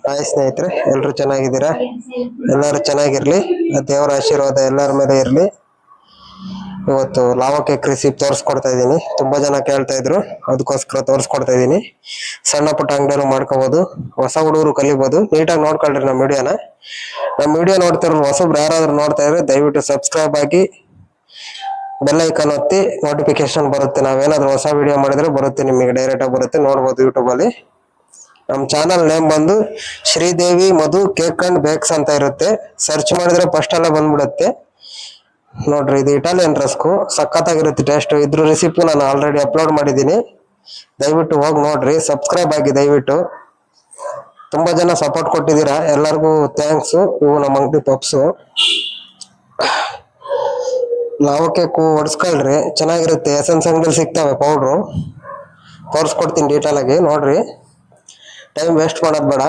Hi ಸ್ನೇಹಿತರೆ, ಎಲ್ಲರೂ ಚೆನ್ನಾಗಿದ್ದೀರಾ? ಎಲ್ಲರೂ ಚೆನ್ನಾಗಿರ್ಲಿ, ದೇವರ ಆಶೀರ್ವಾದ ಎಲ್ಲರ ಮೇಲೆ ಇರಲಿ. ಇವತ್ತು ಲಾವಾ ಕೇಕ್ ರೆಸಿಪಿ ತೋರಿಸ್ಕೊಡ್ತಾ ಇದ್ದೀನಿ. ತುಂಬಾ ಜನ ಕೇಳ್ತಾ ಇದ್ರು, ಅದಕ್ಕೋಸ್ಕರ ತೋರಿಸ್ಕೊಡ್ತಾ ಇದ್ದೀನಿ. ಸಣ್ಣ ಪುಟ್ಟ ಅಂಗಡಿಯವರು ಮಾಡ್ಕೋಬಹುದು, ಹೊಸ ಹುಡುಗರು ಕಲಿಬಹುದು. ನೀಟಾಗಿ ನೋಡ್ಕೊಳ್ರಿ ನಮ್ಮ ವಿಡಿಯೋ ನೋಡ್ತಿರೋ ಹೊಸಬ್ರು ಯಾರಾದ್ರೂ ನೋಡ್ತಾ ಇದ್ರೆ ದಯವಿಟ್ಟು ಸಬ್ಸ್ಕ್ರೈಬ್ ಆಗಿ ಬೆಲ್ ಐಕಾನ್ ಒತ್ತಿ, ನೋಟಿಫಿಕೇಶನ್ ಬರುತ್ತೆ. ನಾವೇನಾದ್ರೂ ಹೊಸ ವಿಡಿಯೋ ಮಾಡಿದ್ರೆ ಬರುತ್ತೆ, ನಿಮಗೆ ಡೈರೆಕ್ಟ್ ಆಗಿ ಬರುತ್ತೆ, ನೋಡ್ಬೋದು ಯೂಟ್ಯೂಬ್ ಅಲ್ಲಿ. ನಮ್ಮ ಚಾನಲ್ ನೇಮ್ ಬಂದು ಶ್ರೀದೇವಿ ಮಧು ಕೇಕ್ ಅಂಡ್ ಬೇಕ್ಸ್ ಅಂತ ಇರುತ್ತೆ. ಸರ್ಚ್ ಮಾಡಿದ್ರೆ ಫಸ್ಟ್ ಎಲ್ಲ ಬಂದ್ಬಿಡುತ್ತೆ ನೋಡ್ರಿ. ಇದು ಇಟಾಲಿಯನ್ ರಸ್ಕು, ಸಖತ್ತಾಗಿರುತ್ತೆ ಟೇಸ್ಟ್. ಇದ್ರ ರೆಸಿಪಿ ನಾನು ಆಲ್ರೆಡಿ ಅಪ್ಲೋಡ್ ಮಾಡಿದ್ದೀನಿ, ದಯವಿಟ್ಟು ಹೋಗಿ ನೋಡ್ರಿ. ಸಬ್ಸ್ಕ್ರೈಬ್ ಆಗಿ ದಯವಿಟ್ಟು. ತುಂಬಾ ಜನ ಸಪೋರ್ಟ್ ಕೊಟ್ಟಿದ್ದೀರಾ, ಎಲ್ಲರಿಗೂ ಥ್ಯಾಂಕ್ಸ್. ಇವು ನಮ್ಮ ಅಂಗಡಿ ಪಪ್ಸು ಲಾವಾ ಕೇಕು ಹೊಡ್ಸ್ಕೊಳ್ರಿ, ಚೆನ್ನಾಗಿರುತ್ತೆ. ಎಸೆನ್ಸ್ ಅಂಗಡಿಯಲ್ಲಿ ಸಿಗ್ತವೆ ಪೌಡ್ರು. ತೋರಿಸ್ಕೊಡ್ತೀನಿ ಡೀಟೇಲ್ ಆಗಿ, ನೋಡ್ರಿ. ಟೈಮ್ ವೇಸ್ಟ್ ಮಾಡೋದು ಬೇಡ.